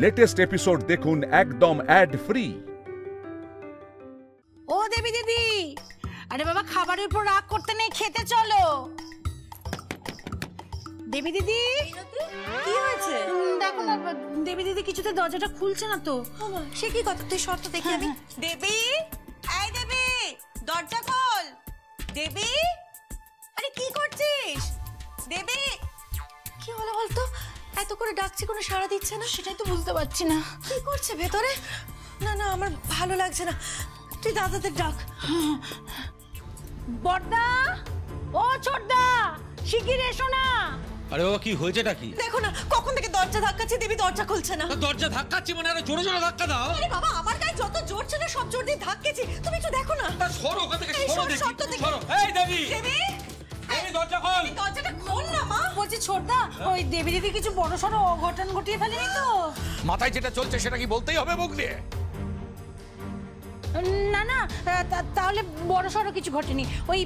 Latest episode দেখুন একদম add free. ও দেবী দিদি, আরে বাবা খাবারের উপর রাগ করতে নেই, খেতে চলো। দেবী দিদি কি হয়েছে? দেখো না দেবী দিদি কিছুতে দরজাটা খুলছে না তো। সে কি কথা, তুই শর্ত দেখি আমি। দেবী, এই দেবী, দরজা খোল। দেবী, আরে কি করছিস? দেবী, কি হলো বলতো? এত করে ডাকছি কোনো সাড়া দিচ্ছে না। সেটাই তো বুঝতে পারছি না কি করছে ভেতরে। না না, আমার ভালো লাগছে না, তুই দাদাদের ডাক। বড়দা, ও ছোটদা, শিগগির এসো না। আরে বাবা কি হয়েছেটা কি? দেখো না কখন থেকে দরজা ধাক্কাচ্ছি, দেবী দরজা খুলছে না। দরজা ধাক্কাচ্ছি মানে আরো জোরে জোরে ধাক্কা দাও। আরে বাবা আমার গায়ে যত জোর ছিল সব জোর দিয়ে ধাক্কেছি, তুমি একটু দেখো না। সরো ওখান থেকে, এই সরো সর, দেখি। শর্ত দেখি। সরো। এই দেবী, দেবী, এই দরজা খোল। দরজাটা খোল না মা। বলছি ছোটদা, ওই দেবী দিদি কিছু বড় সড়ো অঘটন ঘটিয়ে ফেলেনি তো? মাথায় যেটা চলছে সেটা কি বলতেই হবে মুখ দিয়ে? না না, তাহলে বড় সড়ো কিছু ঘটেনি। ওই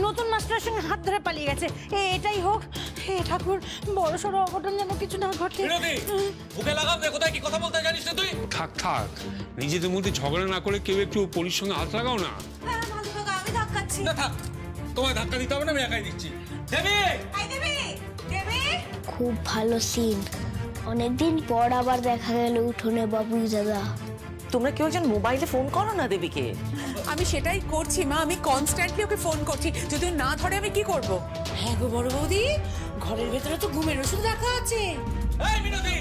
নতুন মাস্টারের সঙ্গে হাত ধরে পালিয়ে গেছে। এটাই হোক, হে ঠাকুর, বড় সড়ো অঘটন যেন কিছু না ঘটে। বিনোদি, বুকে লাগাম দে, কোথায় কি কথা বলতে জানিস না তুই? থাক থাক, নিজেদের মধ্যে ঝগড়া না করে কেউ একটু পরির সঙ্গে হাত লাগাও না। হ্যাঁ ভালো কাকা, আমি ধাক্কাচ্ছি। না থাক, তোমায় ধাক্কা দিতে হবে না, আমি একাই দিচ্ছি। দেবী, এই দেবী, দেবী। খুব ভালো সিন, অনেকদিন পর আবার দেখা গেল উঠোনে বাবু দাদা। তোমরা কেউ একজন মোবাইলে ফোন করো না দেবীকে। আমি সেটাই করছি মা, আমি কনস্ট্যান্টলি ওকে ফোন করছি, যদি ও না ধরে আমি কি করব? হ্যাঁ গো বড় বৌদি, ঘরের ভেতরে তো ঘুমের ওষুধ রাখা আছে। এই বিনোদি,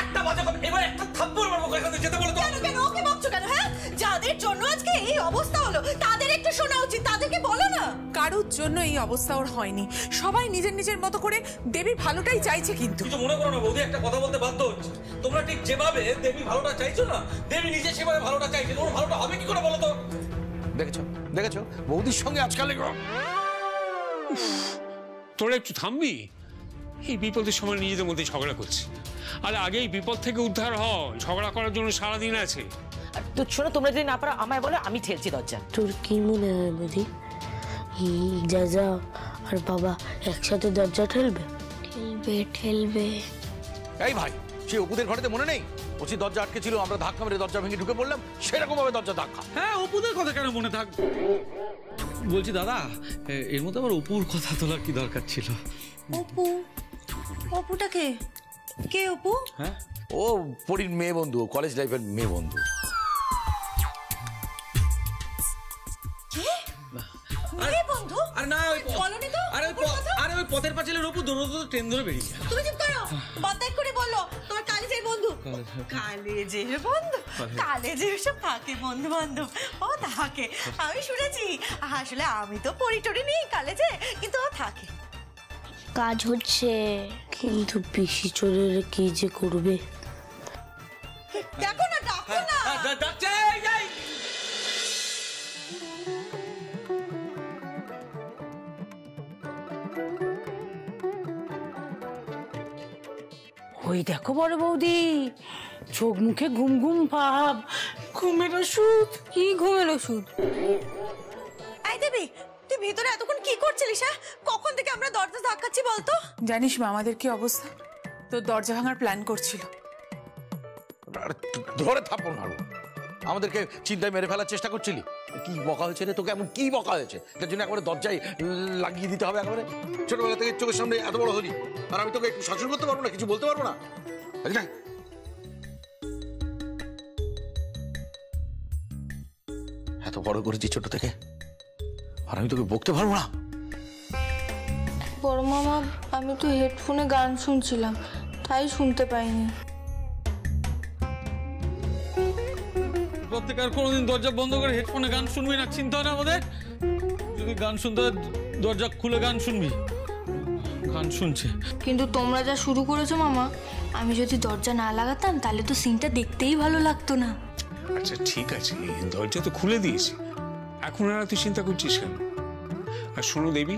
একটা বাজে কথা, এবার একটা থাপ্পড় মারবো, এখান থেকে যেতে বলো তো। কেন কেন ওকে বকছো কেন? হ্যাঁ, যাদের জন্য আজকে এই অবস্থা হলো তাদের একটু শোনা উচিত, তাদেরকে বলো না। কারোর জন্য এই অবস্থা ওর হয়নি, সবাই নিজের নিজের মতো করে দেবীর ভালোটাই চাইছে। কিন্তু কিছু মনে করো না বৌদি, একটা কথা বলতে বাধ্য হচ্ছে। তোমরা ঠিক যেভাবে দেবী ভালোটা চাইছো না, দেবী নিজে সেভাবে ভালোটা চাইছে, তোমার ভালোটা হবে কি করে বলো তো? দেখেছো দেখেছো বৌদির সঙ্গে আজকাল তোরা একটু থামবি? এই বিপদের সময় নিজেদের মধ্যে ঝগড়া করছে। আরে আগে এই বিপদ থেকে উদ্ধার হয়, ঝগড়া করার জন্য সারাদিন আছে। তো শোনো, তোমরা যদি না পারো আমায় বলো, আমি ঠেলছি দরজা। তোর কি মনে হয় বুঝি যা আর বাবা একসাথে দরজা ঠেলবে? ঠেলবে ঠেলবে। এই ভাই, সে অপুদের ঘরেতে মনে নেই? ওসি দরজা আটকে ছিল, আমরা ধাক্কা মেরে দরজা ভেঙে ঢুকে পড়লাম, সেরকম ভাবে দরজা ধাক্কা। হ্যাঁ, অপুদের কথা কেন মনে থাকবে? বলছি দাদা, এর মধ্যে আবার অপুর কথা তোলার কি দরকার ছিল? অপু, অপুটা কে? কে অপু? হ্যাঁ, ও পরীর মেয়ে বন্ধু, কলেজ লাইফের মেয়ে বন্ধু। মেয়ে বন্ধু? আরে না, বলনি তো? আরে ওই পথের পাঁচিলের অপু দৌড়তে ট্রেন ধরে বেরিয়ে গেল। তুমি চুপ করো, বাতাই করে বলো তোমার কলেজের বন্ধু। কলেজের বন্ধু? কলেজে এসব থাকে বন্ধু বান্ধব, ও থাকে, আমি শুনেছি। আসলে আমি তো পরিটরি নেই কলেজে, কিন্তু ও থাকে। কাজ হচ্ছে, কিন্তু পিসি চলে এলে কি যে করবে। দেখো না, ডাকো না। ডাকছে, এই ওই দেখো বড় বৌদি, চোখ মুখে ঘুম ঘুম ভাব। ঘুমের ওষুধ? কি ঘুমের ওষুধ? এই দেবী, তুই ভিতরে এতক্ষণ কি করছিলিস? হ্যাঁ, কখন থেকে আমরা দরজা ধাক্কাচ্ছি বলতো? জানিস মা আমাদের কি অবস্থা? তো দরজা ভাঙার প্ল্যান করছিল। ধরে থাপ্পড় মারো, আমাদেরকে চিন্তায় মেরে ফেলার চেষ্টা করছিলি। কি বকা হয়েছে রে তোকে? এমন কি বকা হয়েছে তার জন্য একবারে দরজায় লাগিয়ে দিতে হবে? একবারে ছোটবেলা থেকে চোখের সামনে এত বড় হলি, আর আমি তোকে একটু শাসন করতে পারবো না, কিছু বলতে পারবো না? এত বড় করেছি ছোট থেকে, আর আমি তোকে বকতে পারবো না? বড় মামা, আমি তো হেডফোনে গান শুনছিলাম, তাই শুনতে পাইনি। প্রত্যেক আর কোনোদিন দরজা বন্ধ করে হেডফোনে গান শুনবি না, চিন্তা হয় না আমাদের? যদি গান শুনতে হয় দরজা খুলে গান শুনবি। গান শুনছে। কিন্তু তোমরা যা শুরু করেছো মামা, আমি যদি দরজা না লাগাতাম তাহলে তো সিনটা দেখতেই ভালো লাগতো না। আচ্ছা ঠিক আছে, দরজা তো খুলে দিয়েছি, এখন আর তুই চিন্তা করছিস কেন? আর শোনো দেবী,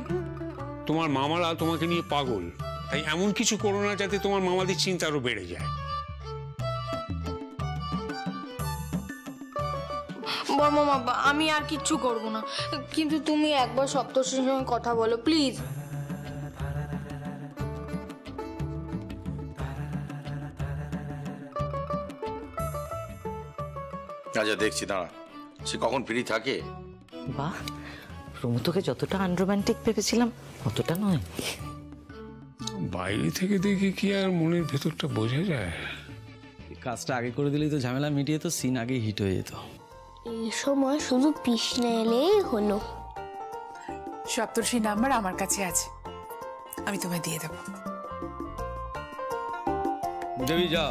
তোমার মামারা তোমাকে নিয়ে পাগল, তাই এমন কিছু করো না যাতে তোমার মামাদের চিন্তা আরো বেড়ে যায়। বড় মামা, আমি আর কিচ্ছু করব না, কিন্তু তুমি একবার সপ্তর্ষির সঙ্গে কথা বলো প্লিজ। আচ্ছা দেখছি, দাঁড়া, সে কখন ফ্রি থাকে। বাহ, রুমু তোকে যতটা আনরোম্যান্টিক ভেবেছিলাম অতটা নয়। বাইরে থেকে দেখি কি আর মনের ভেতরটা বোঝা যায়? কাজটা আগে করে দিলেই তো ঝামেলা মিটিয়ে তো সিন আগেই হিট হয়ে যেত। এই সময় শুধু কৃষ্ণা এলেই হলো। সপ্তর্ষি নাম্বার আমার কাছে আছে, আমি তোমায় দিয়ে দেবো। দেবী যা,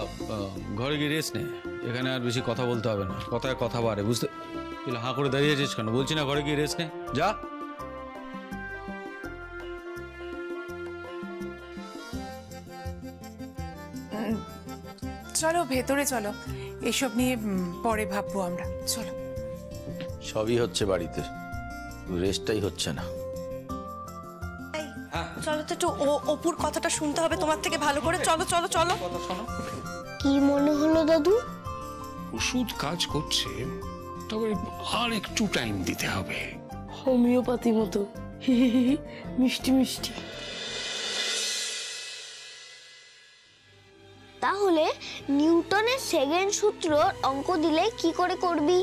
ঘরে গিয়ে রেস্ট নে, এখানে আর বেশি কথা বলতে হবে না, কথায় কথা বাড়ে, বুঝতে? হাঁ করে দাঁড়িয়ে আছিস কেন? বলছি না ঘরে গিয়ে রেস্ট নে, যা। চলো ভেতরে চলো, এসব নিয়ে পরে ভাববো আমরা, চলো। সবই হচ্ছে বাড়িতে, রেস্টটাই হচ্ছে না। চলো তো একটু অপুর কথাটা শুনতে হবে তোমার থেকে ভালো করে। চলো চলো চলো। কি মনে হলো দাদু? ওষুধ কাজ করছে, তবে আর একটু টাইম দিতে হবে। হোমিওপ্যাথি মতো মিষ্টি মিষ্টি। তাহলে নিউটনের সেকেন্ড সূত্র অঙ্ক দিলে কি করে করবি?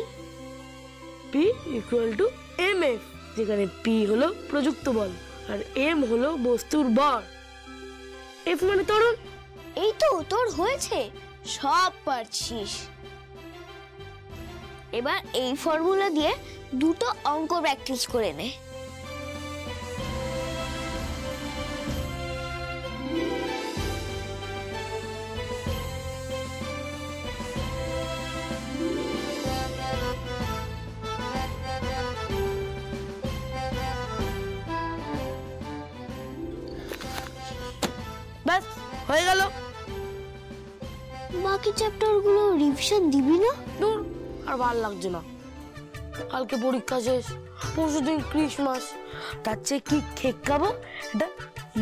P ইকুয়াল টু mf, যেখানে P হলো প্রযুক্ত বল আর m হলো বস্তুর ভর, F মানে ত্বরণ। এই তো তোর হয়েছে, সব পারছিস। এবার এই ফর্মুলা দিয়ে দুটো অঙ্ক প্র্যাকটিস করে নে। ব্যাস হয়ে গেল। বাকি চ্যাপ্টার গুলো রিভিশন দিবি না? দূর, আর ভাল লাগছে না। কালকে পরীক্ষা শেষ, পরশুদিন ক্রিসমাস, তার চেয়ে কি কেক খাবো এটা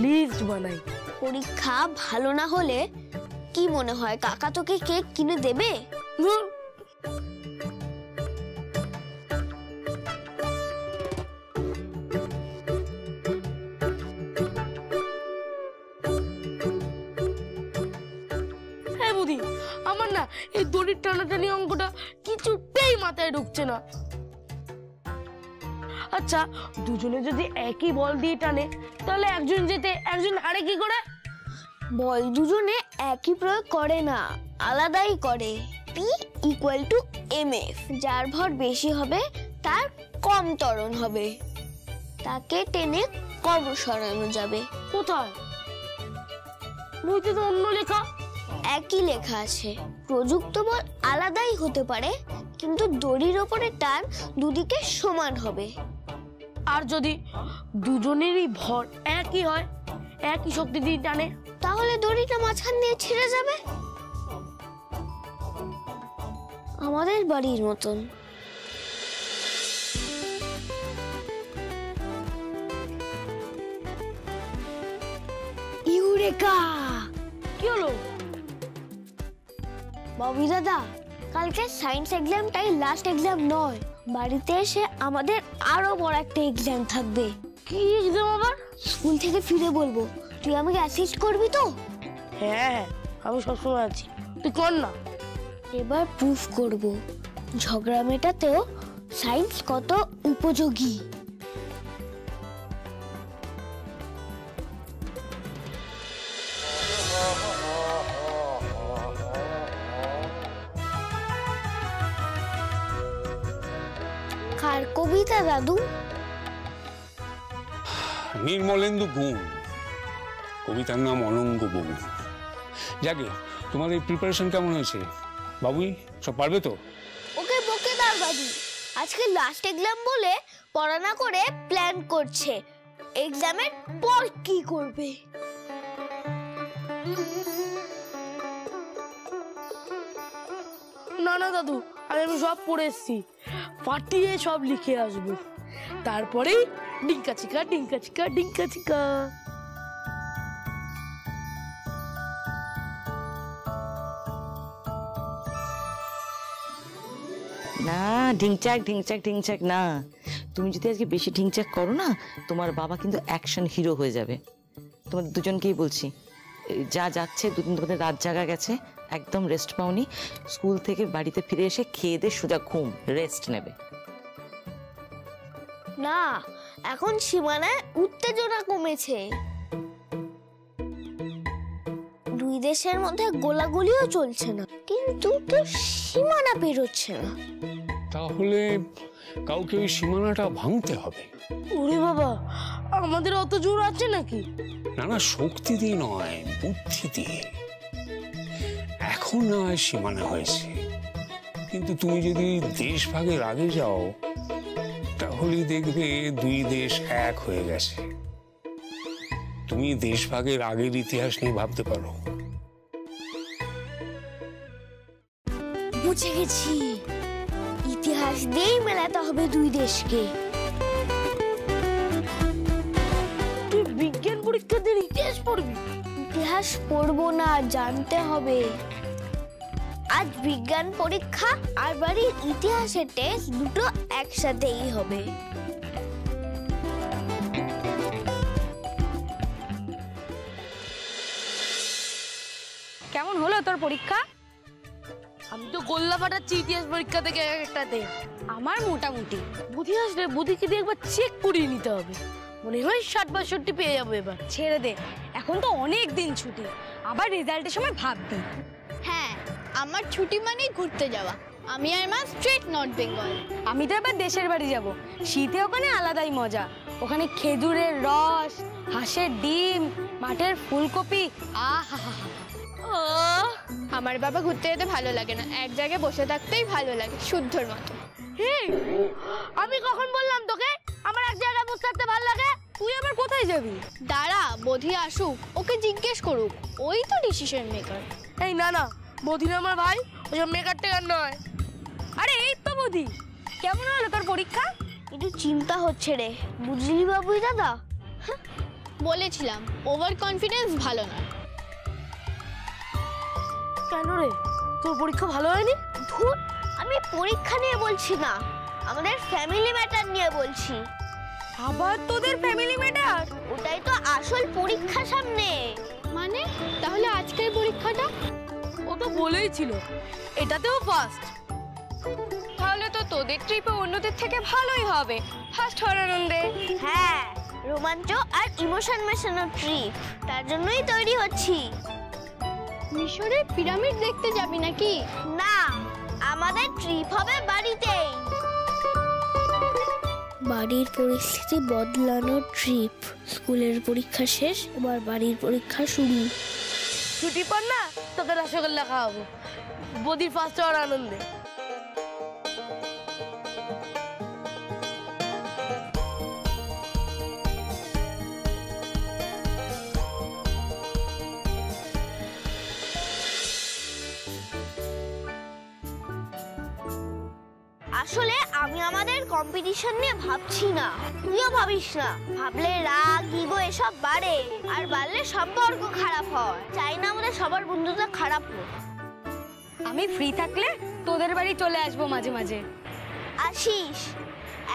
লিস্ট বানাই। পরীক্ষা ভালো না হলে কি মনে হয় কাকা তোকে কেক কিনে দেবে? দূর। হ্যাঁ বুদ্ধি, আমার না এই দড়ির টানাটানি অঙ্কটা কিছুতেই মাথায় ঢুকছে না। আচ্ছা, দুজনে যদি একই বল দিয়ে টানে তাহলে একজন যেতে একজন হারে কি করে? বল দুজনে একই প্রয়োগ করে না, আলাদাই করে। P ইকুয়াল টু mf, যার ভর বেশি হবে তার কম ত্বরণ হবে, তাকে টেনে কম সরানো যাবে। কোথায়? বইতে তো অন্য লেখা। একই লেখা আছে, প্রযুক্ত বল আলাদাই হতে পারে কিন্তু দড়ির ওপরে টান দুদিকে সমান হবে। আর যদি দুজনেরই ভর একই হয়, একই শক্তি দিয়ে টানে, তাহলে দড়িটা মাঝখান দিয়ে ছিঁড়ে যাবে, আমাদের বাড়ির মতন। ইউরেকা! কি হলো? ববি দাদা, কালকে সায়েন্স এক্সামটাই লাস্ট এক্সাম নয়, বাড়িতে এসে আমাদের আরো বড় একটা এক্সাম থাকবে। কি এক্সাম আবার? স্কুল থেকে ফিরে বলবো, তুই আমাকে অ্যাসিস্ট করবি তো? হ্যাঁ, আমি সবসময় আছি, তুই কর না। এবার প্রুফ করব ঝগড়া মেটাতেও সায়েন্স কত উপযোগী। কার কবিতা দাদু? নির্মলেন্দু গুণ, কবিতার নাম অনঙ্গ বউ। যাকে তোমাদের প্রিপারেশন কেমন হয়েছে বাবুই? সব পারবে তো? ওকে বকে দাও দাদু, আজকে লাস্ট এক্সাম বলে পড়া না করে প্ল্যান করছে এক্সামের পর কি করবে। না না দাদু, আমি সব পড়ে এসছি, ফাটিয়ে সব লিখে আসবো, তারপরেই ডিঙ্কা চিকা ডিঙ্কা চিকা ডিঙ্কা চিকা। না, ঢিংচাক ঢিংচাক ঢিংচাক না। তুমি যদি আজকে বেশি ঢিংচাক করো না, তোমার বাবা কিন্তু অ্যাকশন হিরো হয়ে যাবে। তোমাদের দুজনকেই বলছি, যা যাচ্ছে, দুদিন তোমাদের রাত জাগা গেছে, একদম রেস্ট পাওনি। স্কুল থেকে বাড়িতে ফিরে এসে খেয়ে দিয়ে সোজা ঘুম, রেস্ট নেবে। না, এখন সীমানায় উত্তেজনা কমেছে। দুই দেশের মধ্যে গোলাগুলিও চলছে না, কিন্তু কেউ সীমানা পেরোচ্ছে না। তাহলে কাউকে ওই সীমানাটা ভাঙতে হবে। ওরে বাবা, আমাদের অত জোর আছে নাকি? না না, শক্তি দিয়ে নয়, বুদ্ধি দিয়ে। এখন না হয় সীমানা হয়েছে, কিন্তু তুমি যদি দেশ ভাগের আগে যাও তাহলেই দেখবে দুই দেশ এক হয়ে গেছে। তুমি দেশ ভাগের আগের ইতিহাস নিয়ে ভাবতে পারো। বুঝে গেছি, ইতিহাস দিয়েই মেলাতে হবে দুই দেশকে। তুই বিজ্ঞান পরীক্ষা দিয়ে ইতিহাস পড়বি? ইতিহাস পড়বো না, জানতে হবে। আজ বিজ্ঞান পরীক্ষা আর বাড়ির ইতিহাসের টেস্ট দুটো একসাথেই হবে। কেমন হলো তোর পরীক্ষা? আমি তো গোল্লা ফাটাচ্ছি ইতিহাস পরীক্ষা থেকে একটাতে। আমার মোটামুটি। বুদ্ধি আসলে বুদ্ধিকে দিয়ে একবার চেক করিয়ে নিতে হবে। মনে হয় 60-62 পেয়ে যাবো এবার। ছেড়ে দে, এখন তো অনেক দিন ছুটি, আবার রেজাল্টের সময় ভাববি। হ্যাঁ, আমার ছুটি মানেই ঘুরতে যাওয়া। আমি আর মা স্ট্রেট নর্থ বেঙ্গল। আমি তো এবার দেশের বাড়ি যাব। শীতে ওখানে আলাদাই মজা। ওখানে খেজুরের রস, হাঁসের ডিম, মাঠের ফুলকপি, আহা। আমার বাবা ঘুরতে যেতে ভালো লাগে না, এক জায়গায় বসে থাকতেই ভালো লাগে, শুদ্ধর মতো। আমি কখন বললাম তোকে আমার এক জায়গায় বসে থাকতে ভালো লাগে? তুই আবার কোথায় যাবি? দাঁড়া, বোধি আসুক, ওকে জিজ্ঞেস করুক, ওই তো ডিসিশন মেকার। এই না না, বধিন আমার ভাই, ওসব মেকার টেকার নয়। আরে এই তো বৌদি, কেমন হলো তোর পরীক্ষা? একটু চিন্তা হচ্ছে রে, বুঝলি বাবুই দাদা? বলেছিলাম ওভার কনফিডেন্স ভালো না। কেন রে, তোর পরীক্ষা ভালো হয়নি? ধুর, আমি পরীক্ষা নিয়ে বলছি না, আমাদের ফ্যামিলি ম্যাটার নিয়ে বলছি। আবার তোদের ফ্যামিলি ম্যাটার? ওটাই তো আসল পরীক্ষা সামনে। মানে তাহলে আজকের পরীক্ষাটা? ও তো বলেই ছিল এটাতেও ফার্স্ট। তাহলে তো তোদের ট্রিপে অন্যদের থেকে ভালোই হবে, ফার্স্ট হওয়ার আনন্দে। হ্যাঁ, রোমাঞ্চ আর ইমোশন মেশানো ট্রিপ, তার জন্যই তৈরি হচ্ছি। মিশরের পিরামিড দেখতে যাবি নাকি? না, আমাদের ট্রিপ হবে বাড়িতেই। বাড়ির পরিস্থিতি বদলানোর ট্রিপ। স্কুলের পরীক্ষা শেষ, এবার বাড়ির পরীক্ষা শুরু। ছুটি পর না তোকে রসগোল্লা খাওয়াবো, বদির ফার্স্ট হওয়ার আনন্দে। আসলে আমি আমাদের কম্পিটিশন নিয়ে ভাবছি না, তুইও ভাবিস না। ভাবলে রাগ, ইগো এসব বাড়ে, আর বাড়লে সম্পর্ক খারাপ হয়। চাই না আমাদের সবার বন্ধুত্ব খারাপ হোক। আমি ফ্রি থাকলে তোদের বাড়ি চলে আসবো মাঝে মাঝে। আসিস,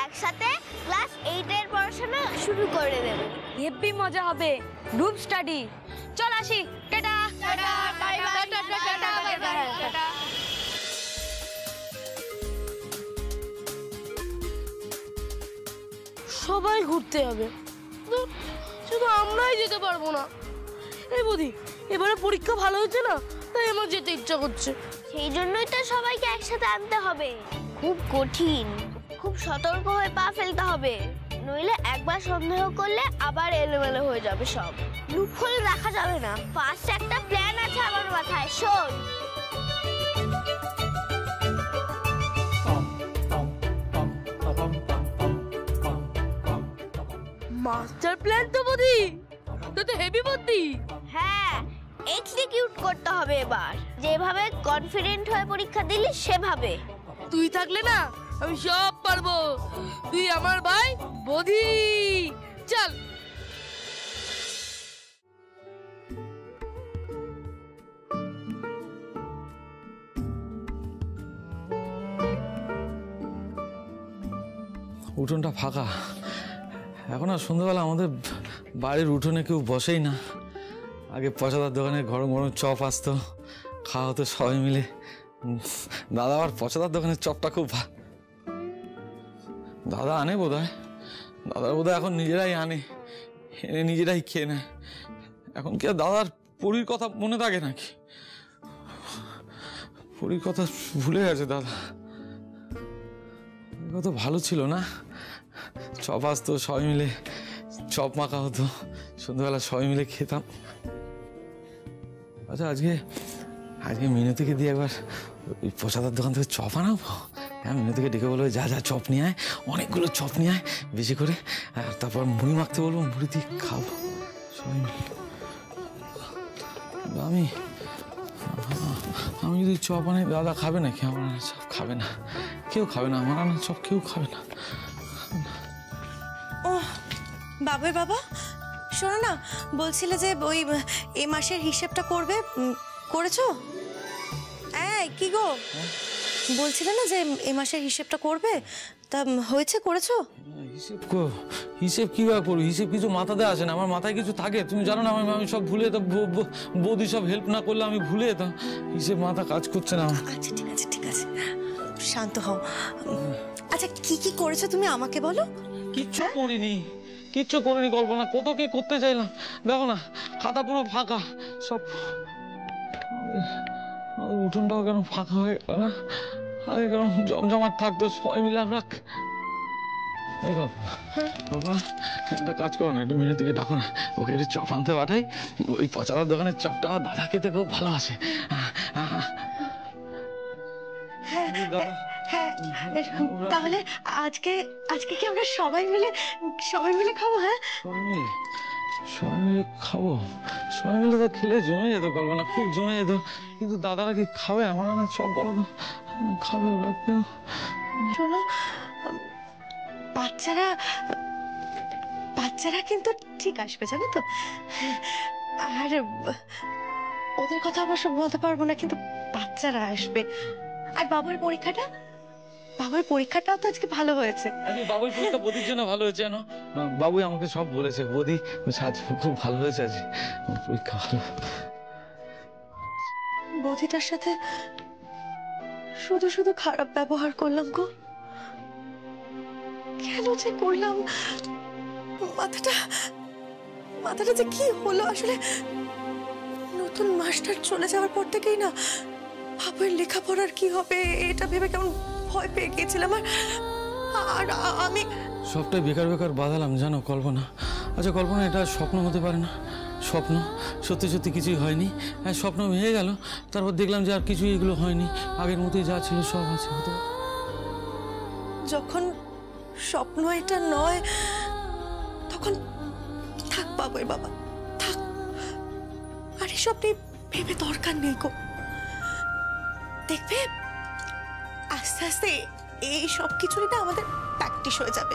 একসাথে ক্লাস 8 এর পড়াশোনা শুরু করে দেব। হেব্বি মজা হবে, গ্রুপ স্টাডি। চল আসি, tata. Tata, bye bye, tata, tata, bye bye, tata. সবাই ঘুরতে যাবে, শুধু আমরাই যেতে পারবো না। এই বৌদি, এবারে পরীক্ষা ভালো হয়েছে না, তাই আমার যেতে ইচ্ছা করছে। সেই জন্যই তো সবাইকে একসাথে আনতে হবে। খুব কঠিন, খুব সতর্ক হয়ে পা ফেলতে হবে, নইলে একবার সন্দেহ করলে আবার এলোমেলো হয়ে যাবে সব। লুফল রাখা যাবে না। ফার্স্ট একটা প্ল্যান আছে আমার মাথায়, শোন। মাস্টার প্ল্যান তো বৌদি, তো তো হেভি বুদ্ধি। হ্যাঁ, এক্সিকিউট করতে হবে এবার। যেভাবে কনফিডেন্ট হয়ে পরীক্ষা দিলি সেভাবে। তুই থাকলে না আমি সব পারবো। তুই আমার ভাই বৌদি, চল। উঠোনটা ফাঁকা। এখন আর সন্ধ্যাবেলা আমাদের বাড়ির উঠোনে কেউ বসেই না। আগে পয়সাদার দোকানে গরম গরম চপ আসতো, খাওয়া হতো সবাই মিলে। দাদা আবার পচাদার দোকানের চপটা খুব দাদা আনে বোধহয়, দাদার বোধহয় এখন নিজেরাই আনে, এনে নিজেরাই খেয়ে নেয়। এখন কি আর দাদার পরীর কথা মনে থাকে নাকি? পরীর কথা ভুলে গেছে দাদা। কত ভালো ছিল না, চপ আসতো সবাই মিলে, চপ মাখা হতো, সন্ধ্যাবেলা সবাই মিলে খেতাম। আচ্ছা আজকে মিনতিকে দিয়ে একবার ওই পচাদার দোকান থেকে চপ আনাবো। হ্যাঁ, মিনতিকে ডেকে বলবো যা যা চপ নিয়ে আয়, অনেকগুলো চপ নিয়ে আয় বেশি করে, আর তারপর মুড়ি মাখতে বলবো, মুড়ি দিয়ে খাবো সবাই মিলে। আমি যদি চপ আনি দাদা খাবে নাকি? আমার আনা চপ খাবে না, কেউ খাবে না, আমার আনা চপ কেউ খাবে না। ও বাবুর বাবা, শোনো না, বলছিলে যে ওই এই মাসের হিসেবটা করবে, করেছো? এই কি গো, বলছিলে না যে এই মাসের হিসেবটা করবে, তা হয়েছে, করেছো? হিসেব কিভাবে করবো? হিসেব কিছু মাথাতে আসে না, আমার মাথায় কিছু থাকে, তুমি জানো না। আমি সব ভুলে যেতাম, বৌদি সব হেল্প না করলে আমি ভুলে যেতাম। হিসেব মাথা কাজ করছে না। আচ্ছা ঠিক আছে ঠিক আছে, শান্ত হও। আচ্ছা কি কি করেছো তুমি আমাকে বলো। কিচ্ছু করিনি কল্পনা, কত কি করতে চাইলাম, দেখো না খাতা পুরো ফাঁকা সব। উঠোনটাও কেন ফাঁকা হয়ে গেল না? আরে কেন জমজমাট থাকতো, সবাই মিলে আমরা। বাবা একটা কাজ করো না, একটু মিনিট থেকে ডাকো না, ওকে একটু চপ আনতে পাঠাই। ওই পচাদার দোকানের চপটা আমার দাদা খেতে খুব ভালোবাসে। তাহলে আজকে কি আমরা সবাই মিলে খাবো? হ্যাঁ সবাই মিলে খাবো, সবাই মিলে তো খেলে জমে যেত কল্পনা, খুব জমে যেত। কিন্তু দাদারা কি খাবে? আমার না চপ বলো তো, খাবে ওরা কেউ? শোনো, বাচ্চারা কিন্তু ঠিক আসবে, জানো তো। আর ওদের কথা অবশ্য বলতে পারবো না, কিন্তু বাচ্চারা আসবে। আর বাবার পরীক্ষাটাও তো আজকে ভালো হয়েছে। বাবুই পরীক্ষা বদির জন্য ভালো হয়েছে জানো, বাবুই আমাকে সব বলেছে, বদি খুব ভালো হয়েছে আজ পরীক্ষা, ভালো। বদিটার সাথে শুধু খারাপ ব্যবহার করলাম গো, কেন যে করলাম? মাথাটা যে কি হলো আসলে। নতুন মাস্টার চলে যাওয়ার পর থেকেই না বাবুর লেখাপড়ার কি হবে এটা ভেবে কেমন ভয় পেয়ে গিয়েছিলাম। আর আমি সবটাই বেকার বাঁধালাম জানো কল্পনা। আচ্ছা কল্পনা, এটা স্বপ্ন হতে পারে না? স্বপ্ন সত্যি কিছুই হয়নি। হ্যাঁ, স্বপ্ন ভেঙে গেল, তারপর দেখলাম যে আর কিছুই এগুলো হয়নি, আগের মতোই যা ছিল সব আছে। হতে যখন স্বপ্ন এটা নয়, তখন থাক বাবুর বাবা, থাক। আর এসব নিয়ে ভেবে দরকার নেই গো। দেখবে আস্তে আস্তে এই সব কিছুরই না আমাদের প্র্যাকটিস হয়ে যাবে,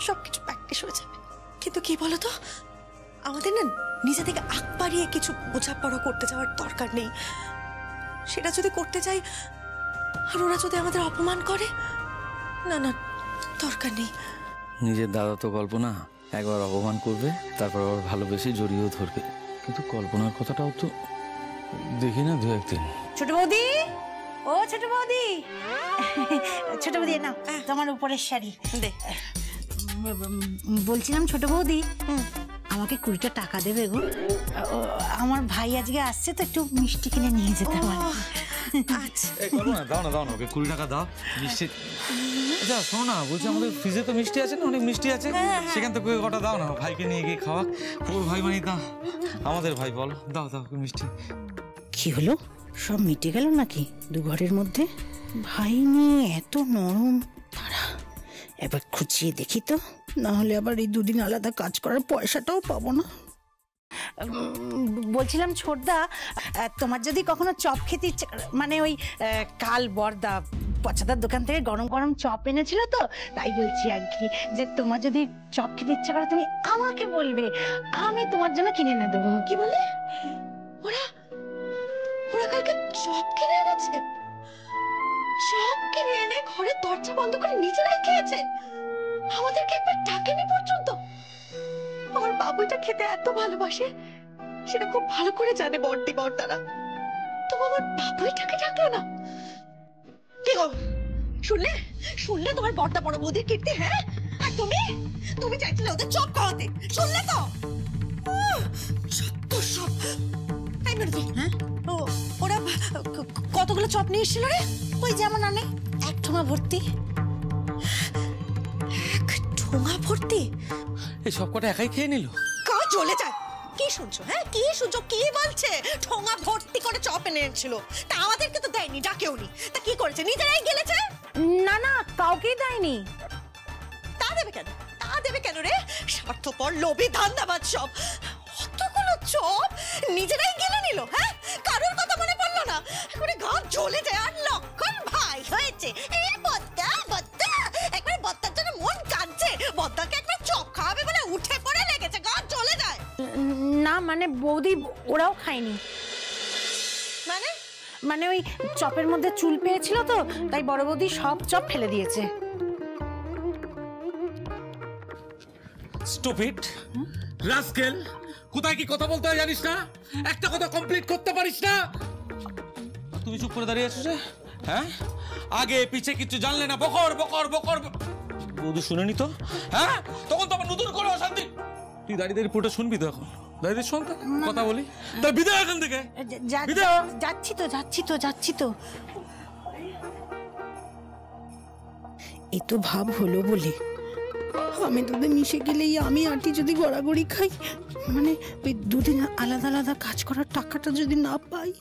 সবকিছু প্র্যাকটিস হয়ে যাবে। কিন্তু কি বলতো, আমাদের না নিজে থেকে আগ বাড়িয়ে কিছু বোঝাপড়া করতে যাওয়ার দরকার নেই। সেটা যদি করতে যাই আর ওরা যদি আমাদের অপমান করে, না দরকার নেই। নিজের দাদা তো কল্পনা, একবার অপমান করবে, তারপর আবার ভালোবেসে জড়িয়েও ধরবে। কিন্তু কল্পনার কথাটাও তো দেখি না দু একদিন। ছোট বৌদি, ও ছোট বৌদি, না তোমার উপরের শাড়ি দে। বলছিলাম ছোট বৌদি, আমাকে 20টা টাকা দেবে গো, আমার ভাই আজকে আসছে তো, একটু মিষ্টি কিনে নিয়ে যেতে পারে। আচ্ছা দাও না ওকে 20 টাকা দাও, মিষ্টি। আচ্ছা শোনো না, বলছি আমাদের ফ্রিজে তো মিষ্টি আছে না, অনেক মিষ্টি আছে, সেখান থেকে কটা দাও না, ভাইকে নিয়ে গিয়ে খাওয়াক। ওর ভাই মানে দাও, আমাদের ভাই, বলো দাও মিষ্টি। কি হলো, সব মিটে গেল নাকি 2 ঘরের মধ্যে? ভাই নিয়ে এত নরম, তারা এবার খুঁচিয়ে দেখি তো, না হলে আবার এই 2 দিন আলাদা কাজ করার পয়সাটাও পাবো না। বলছিলাম ছোটদা, তোমার যদি কখনো চপ খেতে ইচ্ছে, মানে ওই কাল বড়দা পচাদার দোকান থেকে গরম চপ এনেছিল তো, তাই বলছি আর কি, যে তোমার যদি চপ খেতে ইচ্ছা করে তুমি আমাকে বলবে, আমি তোমার জন্য কিনে এনে দেবো। কি বলে? ওরা কালকে চপ কিনে এনেছে, চপ কিনে এনে ঘরের দরজা বন্ধ করে নিজেরাই খেয়েছে, আমাদেরকে একবার ডাকেনি পর্যন্ত। আমার বাবুটা খেতে এত ভালোবাসে, সেটা খুব ভালো করে জানে বড়দি বড়দারা। তো আমার বাবুইটাকে ডাকলো না। কি গো শুনলে শুনলে তোমার বড়টা বড় বৌদির কীর্তি? হ্যাঁ, আর তুমি তুমি চাইছিলে ওদের চপ খাওয়াতে, শুনলে তো? সত্য সব। তাই মেরুদি, হ্যাঁ ওরা কতগুলো চপ নিয়ে এসেছিল রে? ওই যেমন আনে এক ঠোঙা ভর্তি। এক ঠোঙা ভর্তি? এই সব কটা একাই খেয়ে নিল? কা চলে যায়। কি শুনছো? হ্যাঁ কি শুনছো? কি বলছে? ঠোঙা ভর্তি করে চপ এনে এনেছিল। তা আমাদেরকে তো দেয়নি, ডাকেওনি। তা কি করেছে? নিজেরাই গেলেছে? না না, কাউকেই দেয়নি। তা দেবে কেন? তা দেবে কেন রে? স্বার্থপর, লোভী, ধান্দাবাজ সব। অতগুলো চপ নিজেরাই গেলে নিল। হ্যাঁ, কারোর কথা মনে পড়লো না? করে গা জ্বলে যায়। আর লক্ষণ ভাই হয়েছে এই বদ্দা বদ্দা, একবার বদ্দার জন্য মন কাঁদছে। বদ্দাকে একবার চপ খাওয়াবে বলে উঠে পড়ে লেগেছে, গা জ্বলে যায়। না মানে বৌদি ওরাও খায়নি। মানে মানে ওই চপের মধ্যে চুল পেয়েছিল তো, তাই বড় বৌদি সব চপ ফেলে দিয়েছে। স্টুপিড রাস্কেল, কোথায় কি কথা বলতে হয় জানিস না? একটা কথা কমপ্লিট করতে পারিস না? তুমি চুপ করে দাঁড়িয়ে আছো যে? হ্যাঁ, আগে পিছে কিছু জানলে না, বকর বকর বকর। বৌদি শুনেনি তো? হ্যাঁ, তখন তো আমার নতুন করে অশান্তি। তুই দাঁড়িয়ে দাঁড়িয়ে পুরোটা শুনবি তো? এখন দাঁড়িয়ে শোন, কথা বলি। তা বিদায় এখান থেকে। যাচ্ছি তো যাচ্ছি তো যাচ্ছি তো। এই তো ভাব হলো বলে আমি তোদের মিশে গেলেই আমি আঁটি যদি গড়াগড়ি খাই, মানে ওই দুদিন আলাদা আলাদা কাজ করার টাকাটা যদি না পাই।